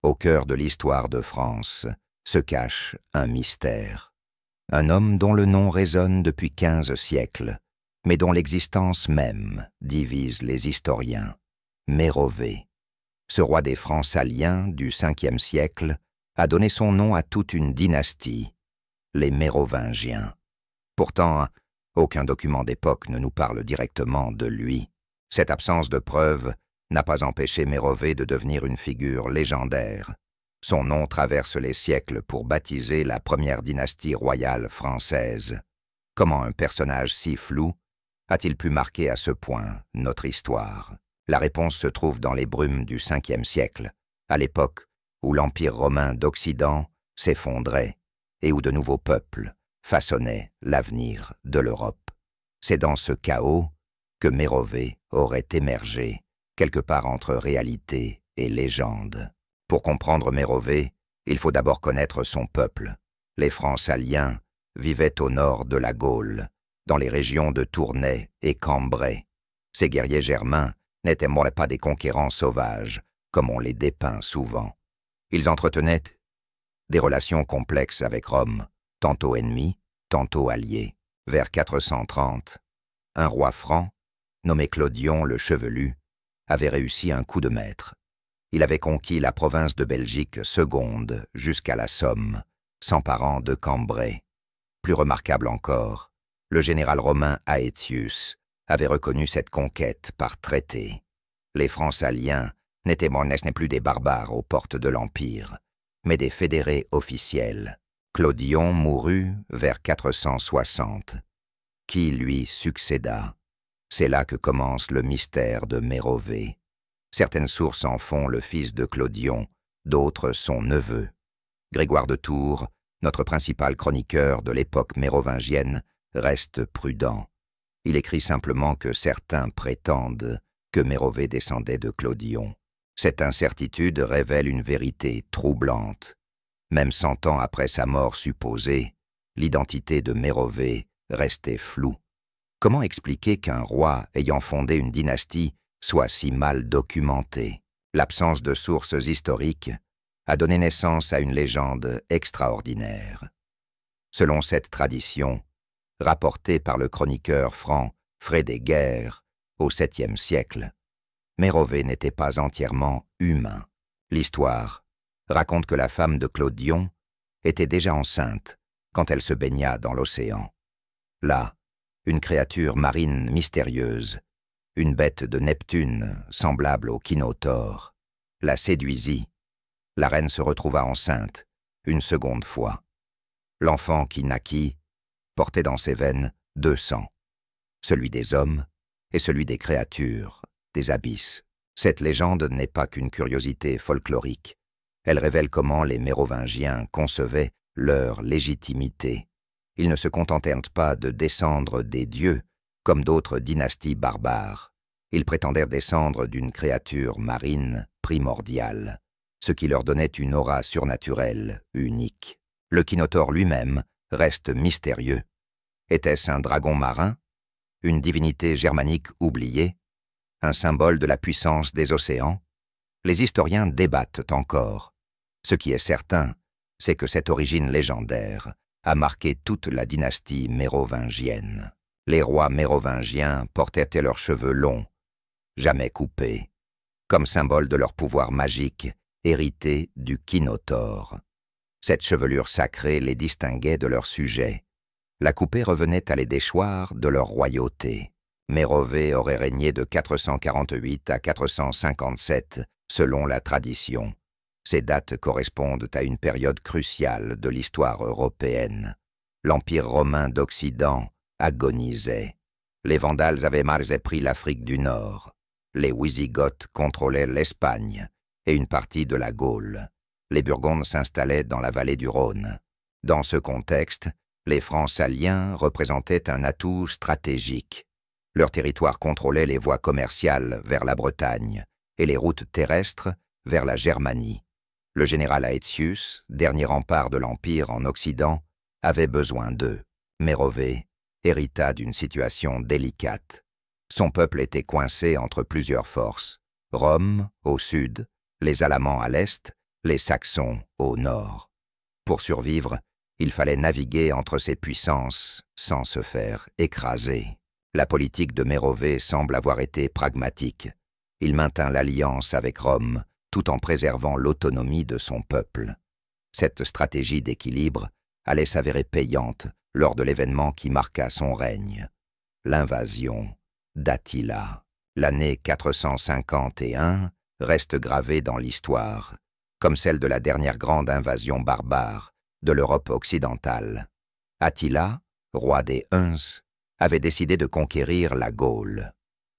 Au cœur de l'histoire de France se cache un mystère. Un homme dont le nom résonne depuis 15 siècles, mais dont l'existence même divise les historiens. Mérovée. Ce roi des Francs saliens du 5e siècle a donné son nom à toute une dynastie, les Mérovingiens. Pourtant, aucun document d'époque ne nous parle directement de lui. Cette absence de preuves n'a pas empêché Mérovée de devenir une figure légendaire. Son nom traverse les siècles pour baptiser la première dynastie royale française. Comment un personnage si flou a-t-il pu marquer à ce point notre histoire? La réponse se trouve dans les brumes du 5e siècle, à l'époque où l'Empire romain d'Occident s'effondrait et où de nouveaux peuples façonnaient l'avenir de l'Europe. C'est dans ce chaos que Mérovée aurait émergé, quelque part entre réalité et légende. Pour comprendre Mérovée, il faut d'abord connaître son peuple. Les Francs saliens vivaient au nord de la Gaule, dans les régions de Tournai et Cambrai. Ces guerriers germains n'étaient pas des conquérants sauvages, comme on les dépeint souvent. Ils entretenaient des relations complexes avec Rome, tantôt ennemis, tantôt alliés. Vers 430, un roi franc, nommé Clodion le Chevelu, avait réussi un coup de maître. Il avait conquis la province de Belgique seconde jusqu'à la Somme, s'emparant de Cambrai. Plus remarquable encore, le général romain Aetius avait reconnu cette conquête par traité. Les Francs saliens n'étaient plus des barbares aux portes de l'Empire, mais des fédérés officiels. Clodion mourut vers 460. Qui lui succéda? C'est là que commence le mystère de Mérovée. Certaines sources en font le fils de Clodion, d'autres son neveu. Grégoire de Tours, notre principal chroniqueur de l'époque mérovingienne, reste prudent. Il écrit simplement que certains prétendent que Mérovée descendait de Clodion. Cette incertitude révèle une vérité troublante. Même 100 ans après sa mort supposée, l'identité de Mérovée restait floue. Comment expliquer qu'un roi ayant fondé une dynastie soit si mal documenté? L'absence de sources historiques a donné naissance à une légende extraordinaire. Selon cette tradition, rapportée par le chroniqueur franc Frédéguerre au 7e siècle, Mérovée n'était pas entièrement humain. L'histoire raconte que la femme de Clodion était déjà enceinte quand elle se baigna dans l'océan. Là, une créature marine mystérieuse, une bête de Neptune semblable au Kinotaure, la séduisit. La reine se retrouva enceinte une seconde fois. L'enfant qui naquit portait dans ses veines 2 sangs, celui des hommes et celui des créatures, des abysses. Cette légende n'est pas qu'une curiosité folklorique. Elle révèle comment les Mérovingiens concevaient leur légitimité. Ils ne se contentèrent pas de descendre des dieux, comme d'autres dynasties barbares. Ils prétendèrent descendre d'une créature marine primordiale, ce qui leur donnait une aura surnaturelle unique. Le Kinotaure lui-même reste mystérieux. Était-ce un dragon marin, une divinité germanique oubliée, un symbole de la puissance des océans? Les historiens débattent encore. Ce qui est certain, c'est que cette origine légendaire a marqué toute la dynastie mérovingienne. Les rois mérovingiens portaient leurs cheveux longs, jamais coupés, comme symbole de leur pouvoir magique hérité du Kinotaure. Cette chevelure sacrée les distinguait de leurs sujets. La couper revenait à les déchoir de leur royauté. Mérovée aurait régné de 448 à 457, selon la tradition. Ces dates correspondent à une période cruciale de l'histoire européenne. L'Empire romain d'Occident agonisait. Les Vandales avaient mal pris l'Afrique du Nord. Les Wisigoths contrôlaient l'Espagne et une partie de la Gaule. Les Burgondes s'installaient dans la vallée du Rhône. Dans ce contexte, les Francs saliens représentaient un atout stratégique. Leur territoire contrôlait les voies commerciales vers la Bretagne et les routes terrestres vers la Germanie. Le général Aetius, dernier rempart de l'Empire en Occident, avait besoin d'eux. Mérovée hérita d'une situation délicate. Son peuple était coincé entre plusieurs forces. Rome, au sud, les Alamans à l'est, les Saxons au nord. Pour survivre, il fallait naviguer entre ces puissances sans se faire écraser. La politique de Mérovée semble avoir été pragmatique. Il maintint l'alliance avec Rome tout en préservant l'autonomie de son peuple. Cette stratégie d'équilibre allait s'avérer payante lors de l'événement qui marqua son règne, l'invasion d'Attila. L'année 451 reste gravée dans l'histoire, comme celle de la dernière grande invasion barbare de l'Europe occidentale. Attila, roi des Huns, avait décidé de conquérir la Gaule.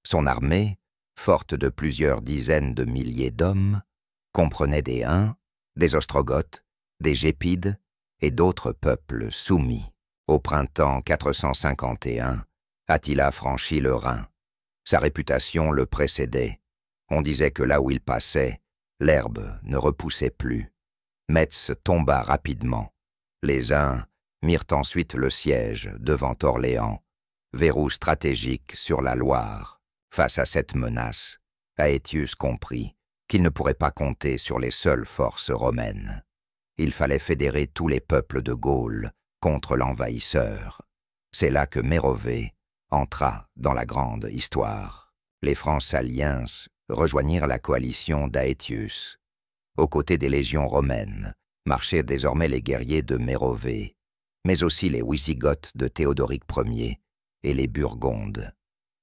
Son armée, forte de plusieurs dizaines de milliers d'hommes, comprenait des Huns, des Ostrogoths, des Gépides et d'autres peuples soumis. Au printemps 451, Attila franchit le Rhin. Sa réputation le précédait. On disait que là où il passait, l'herbe ne repoussait plus. Metz tomba rapidement. Les Huns mirent ensuite le siège devant Orléans, verrou stratégique sur la Loire. Face à cette menace, Aetius comprit qu'il ne pourrait pas compter sur les seules forces romaines. Il fallait fédérer tous les peuples de Gaule contre l'envahisseur. C'est là que Mérovée entra dans la grande histoire. Les Francs Saliens rejoignirent la coalition d'Aetius. Aux côtés des légions romaines marchaient désormais les guerriers de Mérovée, mais aussi les Wisigoths de Théodoric Ier et les Burgondes.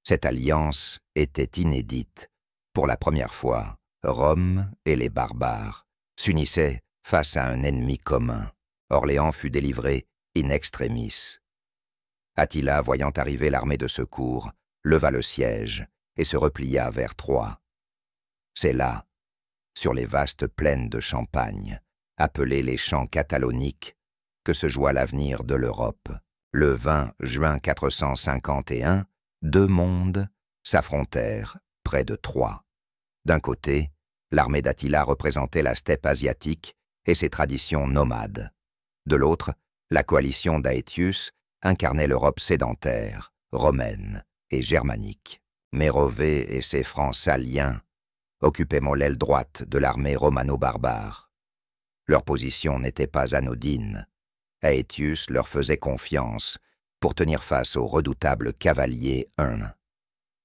Cette alliance était inédite. Pour la première fois, Rome et les barbares s'unissaient face à un ennemi commun. Orléans fut délivré in extremis. Attila, voyant arriver l'armée de secours, leva le siège et se replia vers Troie. C'est là, sur les vastes plaines de Champagne, appelées les champs cataloniques, que se joua l'avenir de l'Europe. Le 20 juin 451, deux mondes s'affrontèrent près de Troie. D'un côté, l'armée d'Attila représentait la steppe asiatique et ses traditions nomades. De l'autre, la coalition d'Aetius incarnait l'Europe sédentaire, romaine et germanique. Mérovée et ses Francs Saliens occupaient l'aile droite de l'armée romano-barbare. Leur position n'était pas anodine. Aetius leur faisait confiance pour tenir face aux redoutables cavaliers huns.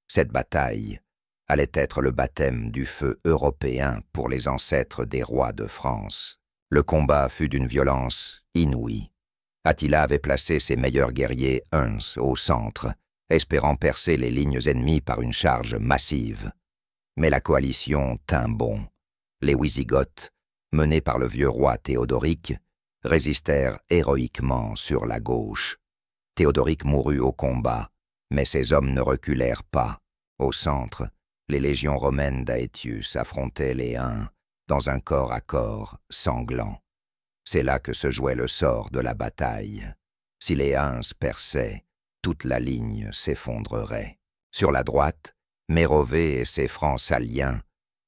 Cette bataille allait être le baptême du feu européen pour les ancêtres des rois de France. Le combat fut d'une violence inouïe. Attila avait placé ses meilleurs guerriers huns au centre, espérant percer les lignes ennemies par une charge massive. Mais la coalition tint bon. Les Wisigoths, menés par le vieux roi Théodoric, résistèrent héroïquement sur la gauche. Théodoric mourut au combat, mais ses hommes ne reculèrent pas. Au centre, les légions romaines d'Aetius affrontaient les Huns dans un corps à corps sanglant. C'est là que se jouait le sort de la bataille. Si les Huns perçaient, toute la ligne s'effondrerait. Sur la droite, Mérovée et ses Francs Saliens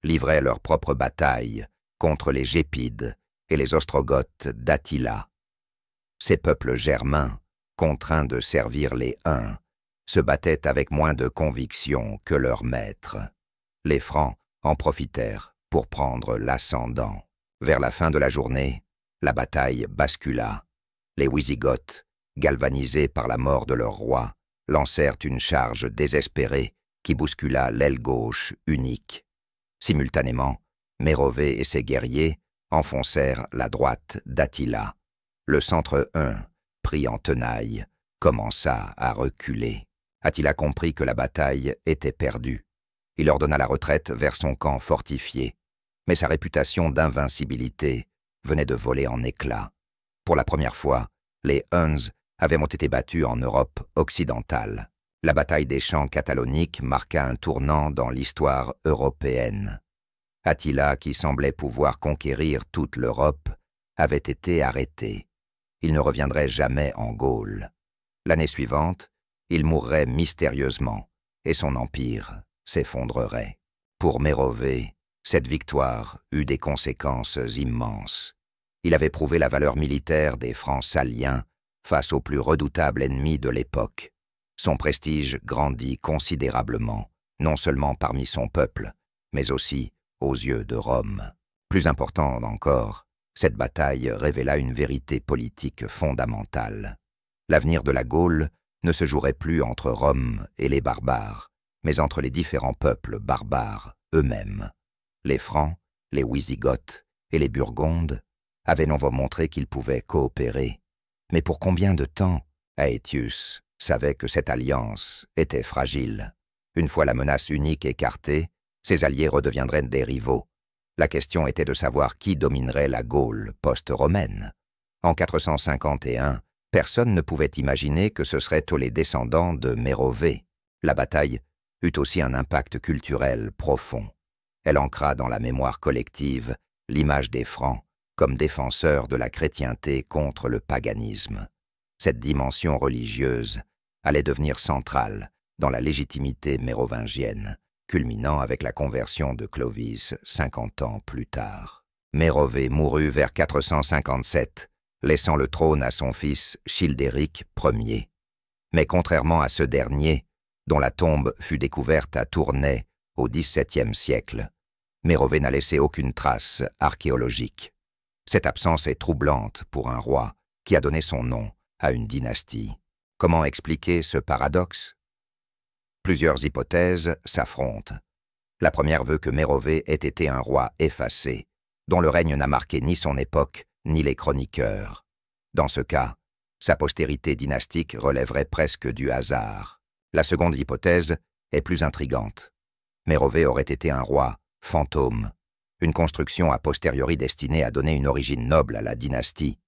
livraient leur propre bataille contre les Gépides et les Ostrogoths d'Attila. Ces peuples germains, contraints de servir les Huns, se battaient avec moins de conviction que leurs maîtres. Les Francs en profitèrent pour prendre l'ascendant. Vers la fin de la journée, la bataille bascula. Les Wisigoths, galvanisés par la mort de leur roi, lancèrent une charge désespérée qui bouscula l'aile gauche unique. Simultanément, Mérovée et ses guerriers enfoncèrent la droite d'Attila. Le centre hun, pris en tenaille, commença à reculer. Attila comprit que la bataille était perdue. Il ordonna la retraite vers son camp fortifié. Mais sa réputation d'invincibilité venait de voler en éclats. Pour la première fois, les Huns avaient été battus en Europe occidentale. La bataille des champs cataloniques marqua un tournant dans l'histoire européenne. Attila, qui semblait pouvoir conquérir toute l'Europe, avait été arrêté. Il ne reviendrait jamais en Gaule. L'année suivante, il mourrait mystérieusement et son empire s'effondrerait. Pour Mérovée, cette victoire eut des conséquences immenses. Il avait prouvé la valeur militaire des Francs Saliens face au plus redoutable ennemi de l'époque. Son prestige grandit considérablement, non seulement parmi son peuple, mais aussi aux yeux de Rome. Plus important encore, cette bataille révéla une vérité politique fondamentale. L'avenir de la Gaule ne se jouerait plus entre Rome et les barbares, mais entre les différents peuples barbares eux-mêmes. Les Francs, les Wisigoths et les Burgondes avaient nouveau montré qu'ils pouvaient coopérer. Mais pour combien de temps? Aetius savait que cette alliance était fragile. Une fois la menace unique écartée, ses alliés redeviendraient des rivaux. La question était de savoir qui dominerait la Gaule post-romaine. En 451, personne ne pouvait imaginer que ce seraient tous les descendants de Mérovée. La bataille eut aussi un impact culturel profond. Elle ancra dans la mémoire collective l'image des Francs comme défenseurs de la chrétienté contre le paganisme. Cette dimension religieuse allait devenir centrale dans la légitimité mérovingienne, culminant avec la conversion de Clovis 50 ans plus tard. Mérovée mourut vers 457, laissant le trône à son fils Childéric Ier. Mais contrairement à ce dernier, dont la tombe fut découverte à Tournai au XVIIe siècle, Mérovée n'a laissé aucune trace archéologique. Cette absence est troublante pour un roi qui a donné son nom à une dynastie. Comment expliquer ce paradoxe? Plusieurs hypothèses s'affrontent. La première veut que Mérovée ait été un roi effacé, dont le règne n'a marqué ni son époque ni les chroniqueurs. Dans ce cas, sa postérité dynastique relèverait presque du hasard. La seconde hypothèse est plus intrigante. Mérovée aurait été un roi fantôme, une construction a posteriori destinée à donner une origine noble à la dynastie.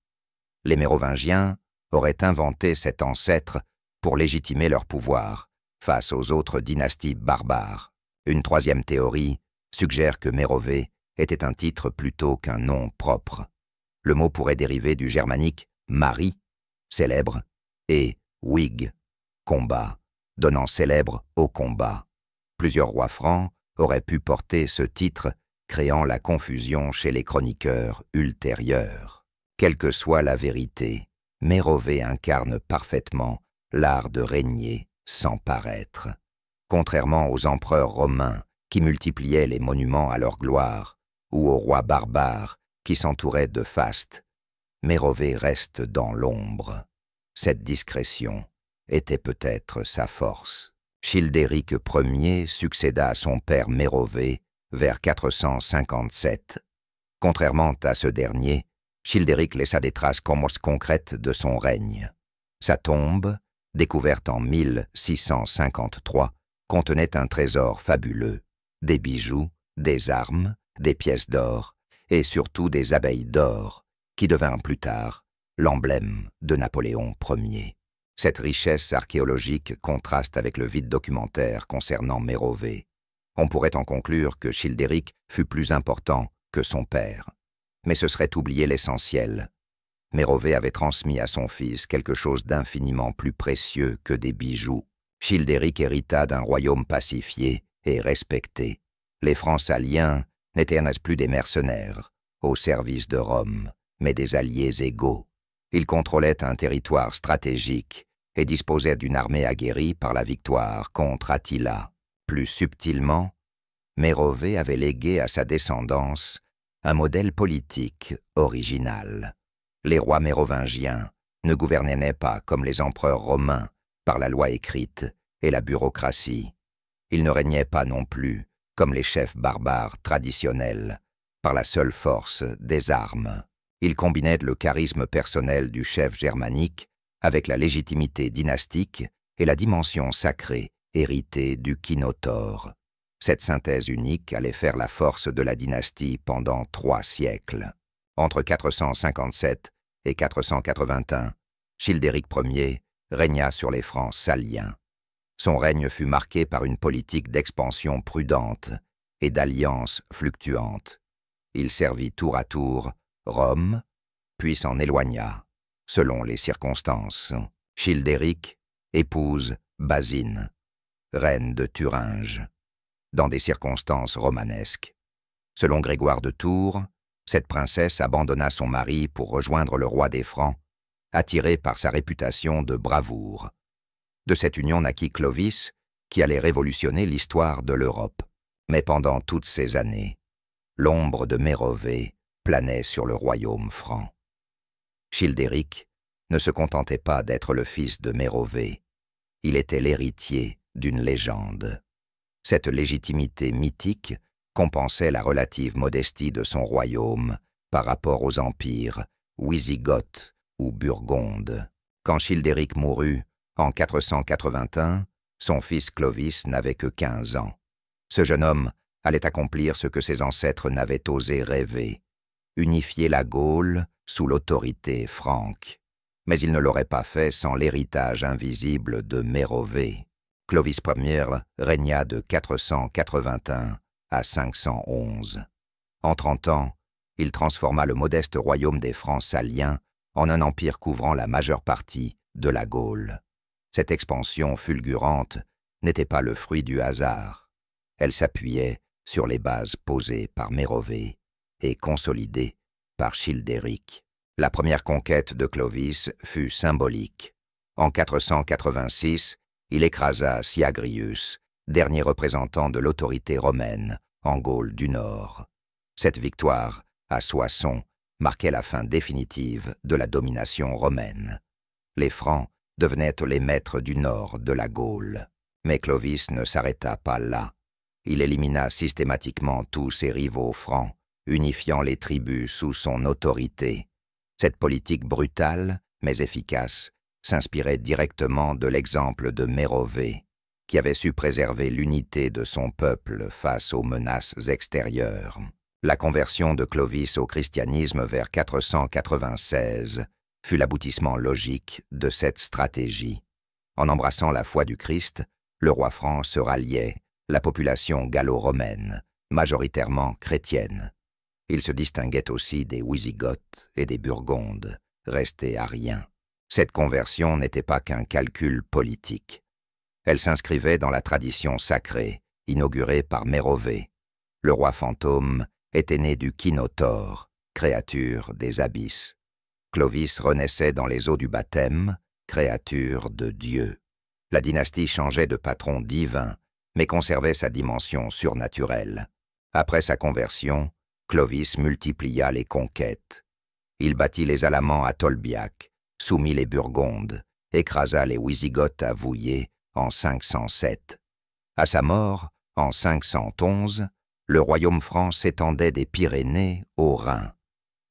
Les Mérovingiens auraient inventé cet ancêtre pour légitimer leur pouvoir face aux autres dynasties barbares. Une troisième théorie suggère que Mérovée était un titre plutôt qu'un nom propre. Le mot pourrait dériver du germanique « mari », célèbre, et « wig », combat, donnant célèbre au combat. Plusieurs rois francs auraient pu porter ce titre, créant la confusion chez les chroniqueurs ultérieurs. Quelle que soit la vérité, Mérovée incarne parfaitement l'art de régner sans paraître. Contrairement aux empereurs romains qui multipliaient les monuments à leur gloire, ou aux rois barbares qui s'entouraient de fastes, Mérovée reste dans l'ombre. Cette discrétion était peut-être sa force. Childéric Ier succéda à son père Mérovée vers 457. Contrairement à ce dernier, Childéric laissa des traces concrètes de son règne. Sa tombe, découverte en 1653, contenait un trésor fabuleux, des bijoux, des armes, des pièces d'or et surtout des abeilles d'or, qui devinrent plus tard l'emblème de Napoléon Ier. Cette richesse archéologique contraste avec le vide documentaire concernant Mérovée. On pourrait en conclure que Childéric fut plus important que son père. Mais ce serait oublier l'essentiel. Mérovée avait transmis à son fils quelque chose d'infiniment plus précieux que des bijoux. Childéric hérita d'un royaume pacifié et respecté. Les Francs-Saliens n'étaient plus des mercenaires, au service de Rome, mais des alliés égaux. Ils contrôlaient un territoire stratégique et disposaient d'une armée aguerrie par la victoire contre Attila. Plus subtilement, Mérovée avait légué à sa descendance un modèle politique original. Les rois mérovingiens ne gouvernaient pas comme les empereurs romains par la loi écrite et la bureaucratie. Ils ne régnaient pas non plus comme les chefs barbares traditionnels par la seule force des armes. Ils combinaient le charisme personnel du chef germanique avec la légitimité dynastique et la dimension sacrée héritée du Kinotaure. Cette synthèse unique allait faire la force de la dynastie pendant 3 siècles. Entre 457 et 481, Childéric Ier régna sur les Francs saliens. Son règne fut marqué par une politique d'expansion prudente et d'alliances fluctuantes. Il servit tour à tour Rome, puis s'en éloigna, selon les circonstances. Childéric épouse Basine, reine de Thuringe, dans des circonstances romanesques. Selon Grégoire de Tours, cette princesse abandonna son mari pour rejoindre le roi des Francs, attirée par sa réputation de bravoure. De cette union naquit Clovis, qui allait révolutionner l'histoire de l'Europe. Mais pendant toutes ces années, l'ombre de Mérové planait sur le royaume franc. Childéric ne se contentait pas d'être le fils de Mérové, il était l'héritier d'une légende. Cette légitimité mythique compensait la relative modestie de son royaume par rapport aux empires wisigoths ou burgondes. Quand Childéric mourut en 481, son fils Clovis n'avait que 15 ans. Ce jeune homme allait accomplir ce que ses ancêtres n'avaient osé rêver, unifier la Gaule sous l'autorité franque. Mais il ne l'aurait pas fait sans l'héritage invisible de Mérové. Clovis Ier régna de 481 à 511. En 30 ans, il transforma le modeste royaume des Francs saliens en un empire couvrant la majeure partie de la Gaule. Cette expansion fulgurante n'était pas le fruit du hasard. Elle s'appuyait sur les bases posées par Mérové et consolidées par Childéric. La première conquête de Clovis fut symbolique. En 486, il écrasa Syagrius, dernier représentant de l'autorité romaine en Gaule du Nord. Cette victoire, à Soissons, marquait la fin définitive de la domination romaine. Les Francs devenaient les maîtres du nord de la Gaule. Mais Clovis ne s'arrêta pas là. Il élimina systématiquement tous ses rivaux francs, unifiant les tribus sous son autorité. Cette politique brutale, mais efficace, s'inspirait directement de l'exemple de Mérové, qui avait su préserver l'unité de son peuple face aux menaces extérieures. La conversion de Clovis au christianisme vers 496 fut l'aboutissement logique de cette stratégie. En embrassant la foi du Christ, le roi franc se ralliait la population gallo-romaine, majoritairement chrétienne. Il se distinguait aussi des Wisigoths et des Burgondes, restés ariens. Cette conversion n'était pas qu'un calcul politique. Elle s'inscrivait dans la tradition sacrée, inaugurée par Mérové. Le roi fantôme était né du Kinotaure, créature des abysses. Clovis renaissait dans les eaux du baptême, créature de Dieu. La dynastie changeait de patron divin, mais conservait sa dimension surnaturelle. Après sa conversion, Clovis multiplia les conquêtes. Il battit les Alamans à Tolbiac, soumit les Burgondes, écrasa les Wisigoths à Vouillé en 507. À sa mort, en 511, le royaume franc s'étendait des Pyrénées au Rhin,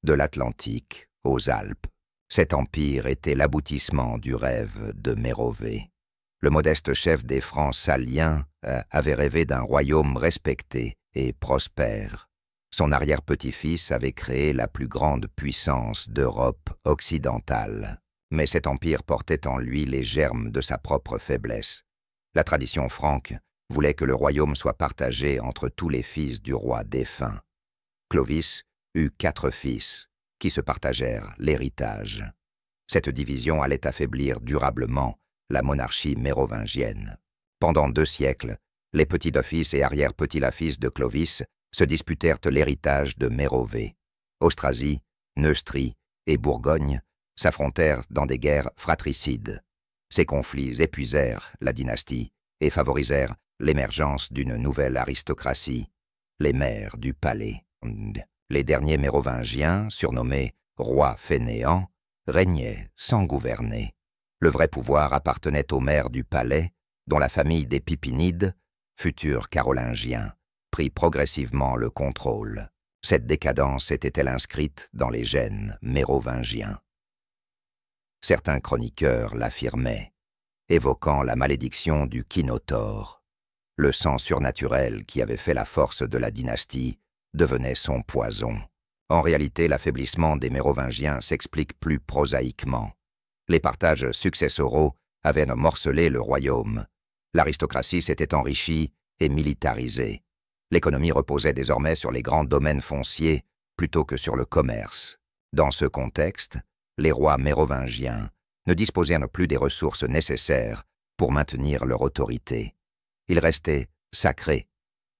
de l'Atlantique aux Alpes. Cet empire était l'aboutissement du rêve de Mérové. Le modeste chef des Francs saliens avait rêvé d'un royaume respecté et prospère. Son arrière-petit-fils avait créé la plus grande puissance d'Europe occidentale. Mais cet empire portait en lui les germes de sa propre faiblesse. La tradition franque voulait que le royaume soit partagé entre tous les fils du roi défunt. Clovis eut 4 fils, qui se partagèrent l'héritage. Cette division allait affaiblir durablement la monarchie mérovingienne. Pendant 2 siècles, les petits-fils et arrière-petits-fils de Clovis se disputèrent l'héritage de Mérové. Austrasie, Neustrie et Bourgogne s'affrontèrent dans des guerres fratricides. Ces conflits épuisèrent la dynastie et favorisèrent l'émergence d'une nouvelle aristocratie, les maires du palais. Les derniers mérovingiens, surnommés rois fainéants, régnaient sans gouverner. Le vrai pouvoir appartenait aux maires du palais, dont la famille des Pipinides, futurs carolingiens, prit progressivement le contrôle. Cette décadence était-elle inscrite dans les gènes mérovingiens? Certains chroniqueurs l'affirmaient, évoquant la malédiction du Kinotaure. Le sang surnaturel qui avait fait la force de la dynastie devenait son poison. En réalité, l'affaiblissement des Mérovingiens s'explique plus prosaïquement. Les partages successoraux avaient morcelé le royaume. L'aristocratie s'était enrichie et militarisée. L'économie reposait désormais sur les grands domaines fonciers plutôt que sur le commerce. Dans ce contexte, les rois mérovingiens ne disposèrent plus des ressources nécessaires pour maintenir leur autorité. Ils restaient sacrés,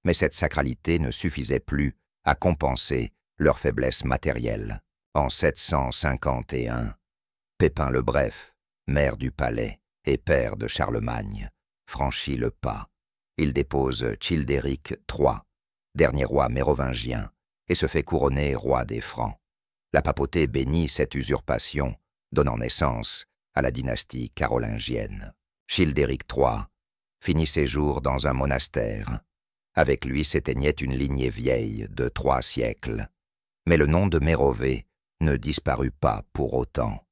mais cette sacralité ne suffisait plus à compenser leur faiblesse matérielle. En 751, Pépin le Bref, maire du palais et père de Charlemagne, franchit le pas. Il dépose Childéric III, dernier roi mérovingien, et se fait couronner roi des Francs. La papauté bénit cette usurpation, donnant naissance à la dynastie carolingienne. Childéric III finit ses jours dans un monastère. Avec lui s'éteignait une lignée vieille de 3 siècles. Mais le nom de Mérové ne disparut pas pour autant.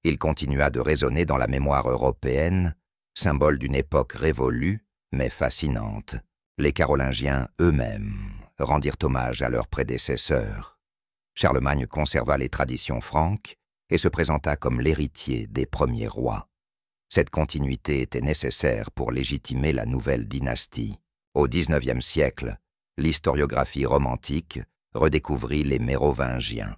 Il continua de résonner dans la mémoire européenne, symbole d'une époque révolue, mais fascinante. Les Carolingiens eux-mêmes rendirent hommage à leurs prédécesseurs. Charlemagne conserva les traditions franques et se présenta comme l'héritier des premiers rois. Cette continuité était nécessaire pour légitimer la nouvelle dynastie. Au XIXe siècle, l'historiographie romantique redécouvrit les Mérovingiens.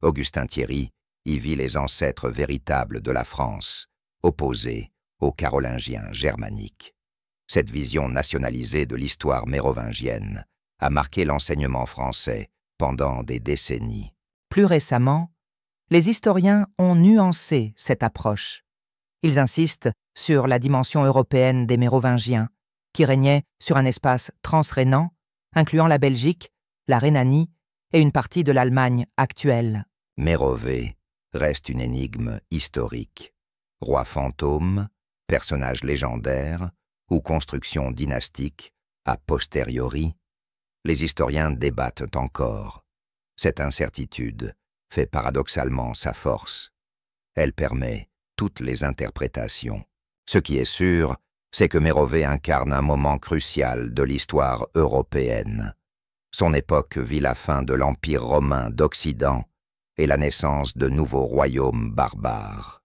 Augustin Thierry y vit les ancêtres véritables de la France, opposés aux Carolingiens germaniques. Cette vision nationalisée de l'histoire mérovingienne a marqué l'enseignement français pendant des décennies. Plus récemment, les historiens ont nuancé cette approche. Ils insistent sur la dimension européenne des Mérovingiens, qui régnaient sur un espace transrhénan, incluant la Belgique, la Rhénanie et une partie de l'Allemagne actuelle. Mérové reste une énigme historique. Roi fantôme, personnage légendaire ou construction dynastique a posteriori, les historiens débattent encore. Cette incertitude fait paradoxalement sa force. Elle permet toutes les interprétations. Ce qui est sûr, c'est que Mérové incarne un moment crucial de l'histoire européenne. Son époque vit la fin de l'Empire romain d'Occident et la naissance de nouveaux royaumes barbares.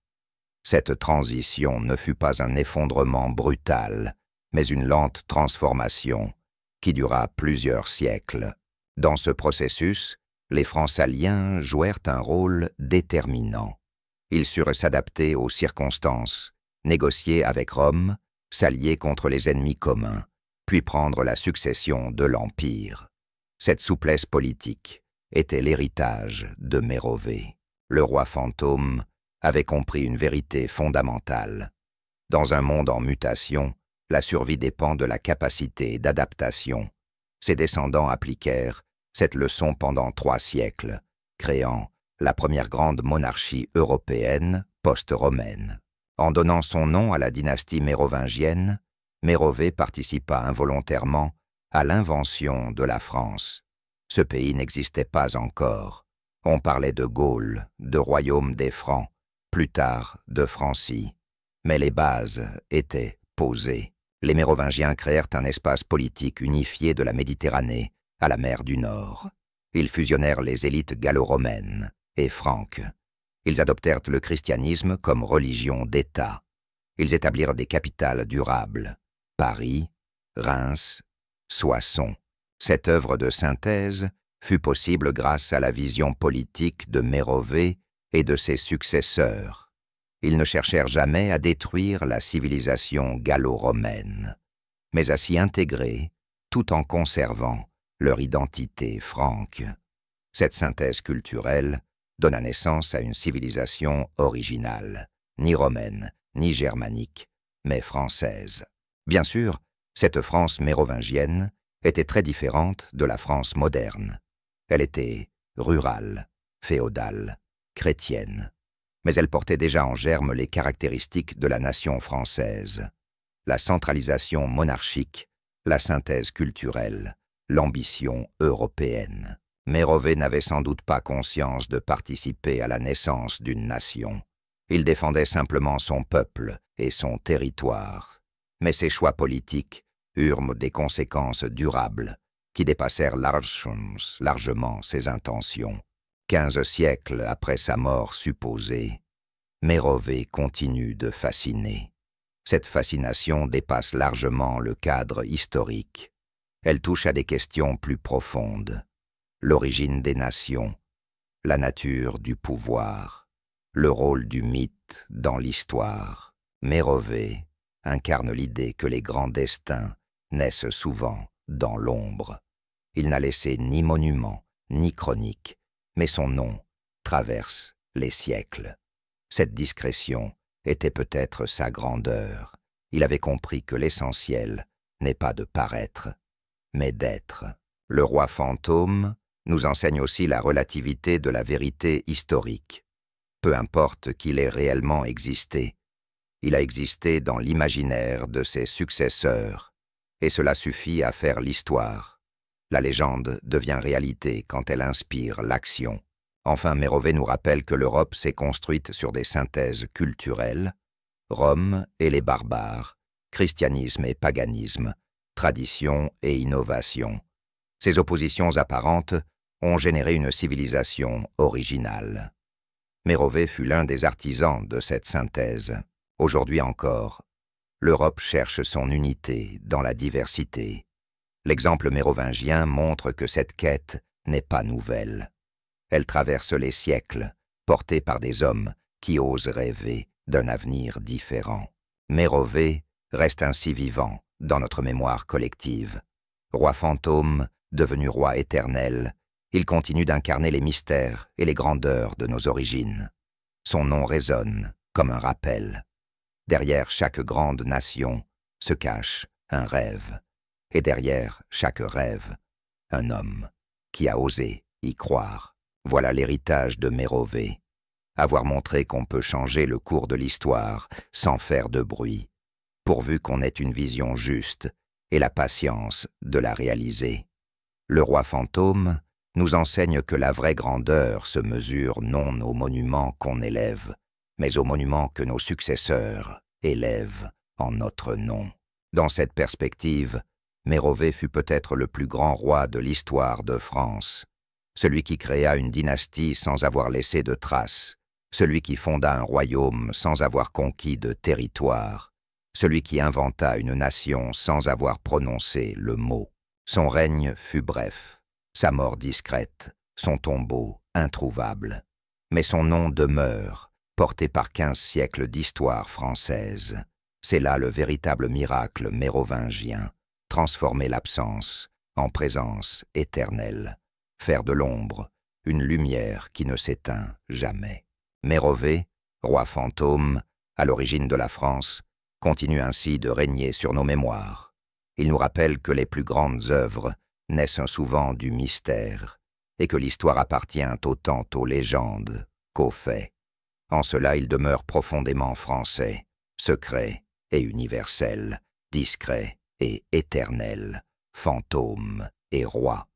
Cette transition ne fut pas un effondrement brutal, mais une lente transformation qui dura plusieurs siècles. Dans ce processus, les Francs-Saliens jouèrent un rôle déterminant. Ils surent s'adapter aux circonstances, négocier avec Rome, s'allier contre les ennemis communs, puis prendre la succession de l'Empire. Cette souplesse politique était l'héritage de Mérové. Le roi fantôme avait compris une vérité fondamentale. Dans un monde en mutation, la survie dépend de la capacité d'adaptation. Ses descendants appliquèrent cette leçon pendant 3 siècles, créant la première grande monarchie européenne post-romaine. En donnant son nom à la dynastie mérovingienne, Mérové participa involontairement à l'invention de la France. Ce pays n'existait pas encore. On parlait de Gaule, de royaume des Francs, plus tard de Francie. Mais les bases étaient posées. Les Mérovingiens créèrent un espace politique unifié de la Méditerranée à la mer du Nord. Ils fusionnèrent les élites gallo-romaines et franques. Ils adoptèrent le christianisme comme religion d'État. Ils établirent des capitales durables, Paris, Reims, Soissons. Cette œuvre de synthèse fut possible grâce à la vision politique de Mérové et de ses successeurs. Ils ne cherchèrent jamais à détruire la civilisation gallo-romaine, mais à s'y intégrer tout en conservant leur identité franque. Cette synthèse culturelle donna naissance à une civilisation originale, ni romaine, ni germanique, mais française. Bien sûr, cette France mérovingienne était très différente de la France moderne. Elle était rurale, féodale, chrétienne, mais elle portait déjà en germe les caractéristiques de la nation française. La centralisation monarchique, la synthèse culturelle, l'ambition européenne. Mérové n'avait sans doute pas conscience de participer à la naissance d'une nation. Il défendait simplement son peuple et son territoire. Mais ses choix politiques eurent des conséquences durables qui dépassèrent largement ses intentions. 15 siècles après sa mort supposée, Mérové continue de fasciner. Cette fascination dépasse largement le cadre historique. Elle touche à des questions plus profondes. L'origine des nations, la nature du pouvoir, le rôle du mythe dans l'histoire. Mérové incarne l'idée que les grands destins naissent souvent dans l'ombre. Il n'a laissé ni monument, ni chronique, mais son nom traverse les siècles. Cette discrétion était peut-être sa grandeur. Il avait compris que l'essentiel n'est pas de paraître, mais d'être. Le roi fantôme nous enseigne aussi la relativité de la vérité historique. Peu importe qu'il ait réellement existé, il a existé dans l'imaginaire de ses successeurs, et cela suffit à faire l'histoire. La légende devient réalité quand elle inspire l'action. Enfin, Mérovée nous rappelle que l'Europe s'est construite sur des synthèses culturelles, Rome et les barbares, christianisme et paganisme, tradition et innovation. Ces oppositions apparentes ont généré une civilisation originale. Mérovée fut l'un des artisans de cette synthèse. Aujourd'hui encore, l'Europe cherche son unité dans la diversité. L'exemple mérovingien montre que cette quête n'est pas nouvelle. Elle traverse les siècles, portée par des hommes qui osent rêver d'un avenir différent. Mérovée reste ainsi vivant dans notre mémoire collective. Roi fantôme, devenu roi éternel, il continue d'incarner les mystères et les grandeurs de nos origines. Son nom résonne comme un rappel. Derrière chaque grande nation se cache un rêve, et derrière chaque rêve, un homme qui a osé y croire. Voilà l'héritage de Mérovée, avoir montré qu'on peut changer le cours de l'histoire sans faire de bruit, pourvu qu'on ait une vision juste et la patience de la réaliser. Le roi fantôme nous enseigne que la vraie grandeur se mesure non aux monuments qu'on élève, mais aux monuments que nos successeurs élèvent en notre nom. Dans cette perspective, Mérovée fut peut-être le plus grand roi de l'histoire de France, celui qui créa une dynastie sans avoir laissé de traces, celui qui fonda un royaume sans avoir conquis de territoire, celui qui inventa une nation sans avoir prononcé le mot. Son règne fut bref, sa mort discrète, son tombeau introuvable. Mais son nom demeure, porté par 15 siècles d'histoire française. C'est là le véritable miracle mérovingien, transformer l'absence en présence éternelle, faire de l'ombre une lumière qui ne s'éteint jamais. Mérovée, roi fantôme, à l'origine de la France, continue ainsi de régner sur nos mémoires. Il nous rappelle que les plus grandes œuvres naissent souvent du mystère, et que l'histoire appartient autant aux légendes qu'aux faits. En cela, il demeure profondément français, secret et universel, discret et éternel, fantôme et roi.